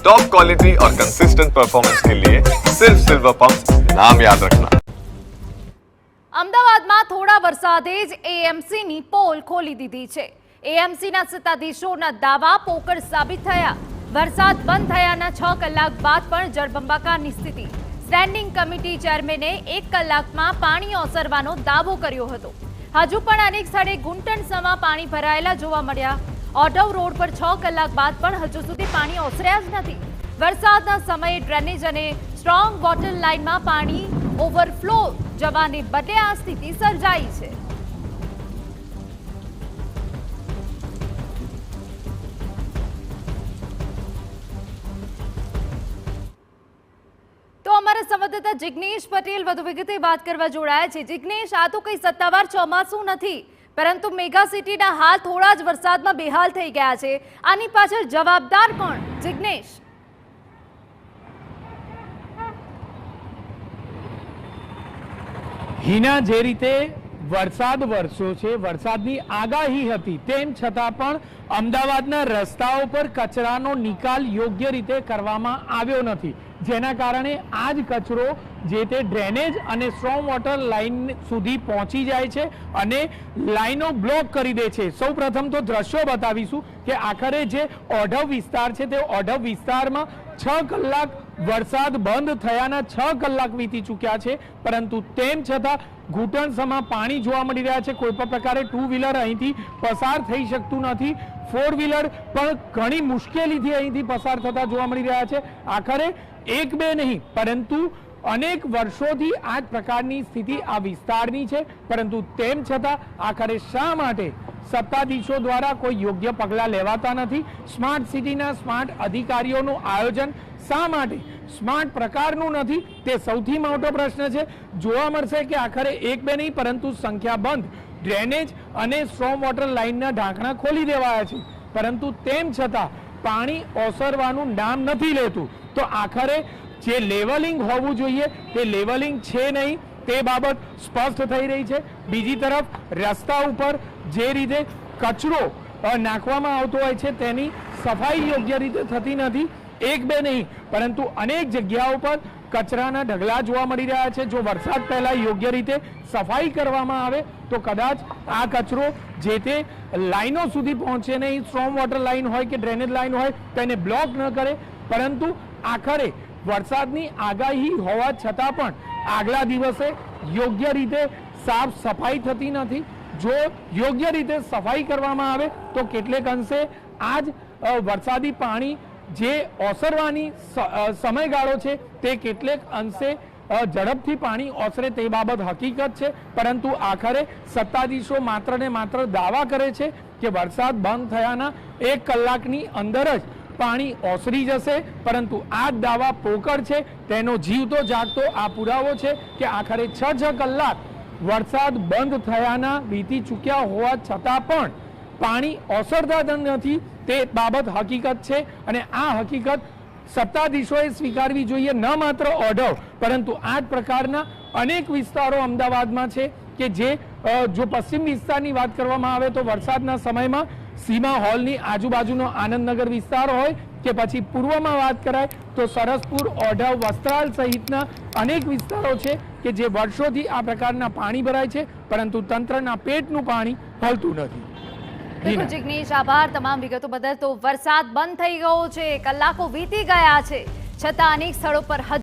Top quality और consistent performance के लिए सिर्फ सिल्वर पंप नाम याद रखना। અમદાવાદમાં થોડા વરસાદે જ એએમસીની પોલ ખોલી દીધી છે। એએમસીના સત્તાધીશોના દાવા પોકળ સાબિત થયા। વરસાદ બંધ થયાના 6 કલાક બાદ પણ જળબંબાકારની સ્થિતિ। સ્ટેન્ડિંગ કમિટી ચેરમેને 1 કલાકમાં પાણી ઓસરવાનો દાવો કર્યો હતો। હજુ પણ અનેક સ્થળે ઘૂંટણસમાં પાણી ભરાયેલા જોવા મળ્યા। ઓઢવ રોડ પર 6 કલાક બાદ પણ હજુ સુધી પાણી ઓસર્યા જ નથી। વરસાદના સમયે ડ્રેનેજ અને સ્ટ્રોંગ વોટર લાઇનમાં પાણી ઓવરફ્લો જવાને બદલે આ સ્થિતિ સર્જાઈ છે। તો અમારા સંવાદદાતા જિગ્નેશ પટેલ વધુ વિગતે વાત કરવા જોડાયા છે। જિગ્નેશ, આ તો કઈ સત્તાવાર ચોમાસું નથી, પરંતુ મેગા સિટીના હાલ થોડા જ વરસાદમાં બેહાલ થઈ ગયા છે। આની પાછળ જવાબદાર કોણ? જિગ્નેશ, હિના, જે રીતે વરસાદ વરસ્યો છે, વરસાદની આગાહી હતી, તેમ છતાં પણ અમદાવાદના રસ્તાઓ પર કચરાનો નિકાલ યોગ્ય રીતે કરવામાં આવ્યો નથી, જેના કારણે આ જ કચરો જે તે ડ્રેનેજ અને સ્ટ્રોંગ વોટર લાઇન સુધી પહોંચી જાય છે અને લાઈનો બ્લોક કરી દે છે। સૌ પ્રથમ તો દ્રશ્યો બતાવીશું કે આખરે જે ઓઢવ વિસ્તાર છે તે ઓઢવ વિસ્તારમાં 6 કલાક વરસાદ બંધ થયાના 6 કલાક વીતી ચૂક્યા છે, પરંતુ તેમ છતાં ઘૂંટણસમાં પાણી જોવા મળી રહ્યા છે। કોઈ પણ પ્રકારે 2 વ્હીલર અહીંથી પસાર થઈ શકતું નથી, 4 વ્હીલર પણ ઘણી મુશ્કેલીથી અહીંથી પસાર થતા જોવા મળી રહ્યા છે। આખરે 1-2 નહીં, પરંતુ અનેક વર્ષોથી આ જ પ્રકારની સ્થિતિ આ વિસ્તારની છે, પરંતુ તેમ છતાં આખરે શા માટે સત્તાધીશો દ્વારા કોઈ યોગ્ય પગલાં લેવાતા નથી? સ્માર્ટ સિટીના સ્માર્ટ અધિકારીઓનું આયોજન શા માટે સ્માર્ટ પ્રકારનું નથી, તે સૌથી મોટો પ્રશ્ન છે। જોવા મળશે કે આખરે 1-2 નહીં, પરંતુ સંખ્યાબંધ ડ્રેનેજ અને સ્ટ્રોંગ વોટર લાઇનના ઢાંકણા ખોલી દેવાયા છે, પરંતુ તેમ છતાં પાણી ઓસરવાનું નામ નથી લેતું। તો આખરે જે લેવલિંગ હોવું જોઈએ તે લેવલિંગ છે નહીં, તે બાબત સ્પષ્ટ થઈ રહી છે। બીજી તરફ રસ્તા ઉપર જે રીતે કચરો નાખવામાં આવતો હોય છે તેની સફાઈ યોગ્ય રીતે થતી નથી। 1-2 નહીં, પરંતુ અનેક જગ્યાઓ પર કચરાના ઢગલા જોવા મળી રહ્યા છે। જો વરસાદ પહેલા યોગ્ય રીતે સફાઈ કરવામાં આવે તો કદાચ આ કચરો જે તે લાઈનો સુધી પહોંચે નહીં, સ્ટ્રોંગ વોટર લાઈન હોય કે ડ્રેનેજ લાઈન હોય તેને બ્લોક ન કરે, પરંતુ આખરે વરસાદની આગાહી હોવા છતાં પણ આગલા દિવસે યોગ્ય રીતે સાફ સફાઈ થતી નથી। જો યોગ્ય રીતે સફાઈ કરવામાં આવે તો કેટલેક અંશે આ જ વરસાદી પાણી જે ઓસરવાની સમયગાળો છે તે કેટલેક અંશે ઝડપથી પાણી ઓસરે તે બાબત હકીકત છે, પરંતુ આખરે સત્તાધીશો માત્ર ને માત્ર દાવા કરે છે કે વરસાદ બંધ થયાના 1 કલાકની અંદર જ પાણી ઓસરી જશે, પરંતુ આ દાવા પોકળ છે। તેનો જીવતો જાગતો આ પુરાવો છે કે આખરે 6 કલાક વરસાદ બંધ થયાના વીતી ચૂક્યા હોવા છતાં પણ પાણી ઓસરતા નથી, તે બાબત હકીકત છે। અને આ હકીકત સત્તાધીશોએ સ્વીકારવી જોઈએ, ન માત્ર ઓઢવ પરંતુ આ જ પ્રકારના અનેક વિસ્તારો અમદાવાદમાં છે કે જે જો પશ્ચિમ વિસ્તારની વાત કરવામાં આવે તો વરસાદના સમયમાં સીમા હોલની આજુબાજુનો આનંદનગર વિસ્તાર હોય કે પછી પૂર્વમાં વાત કરાય તો સરસપુર, ઓઢવ, વસ્ત્રાલ સહિતના અનેક વિસ્તારો છે કે જે વર્ષોથી આ પ્રકારના પાણી ભરાય છે, પરંતુ તંત્રના પેટનું પાણી હલતું નથી। જિગ્નેશ, આભાર તમામ વિગતો બદલ। તો વરસાદ બંધ થઈ ગયો છે, કલાકો વીતી ગયા છે, છતાં અનેક સ્થળો પર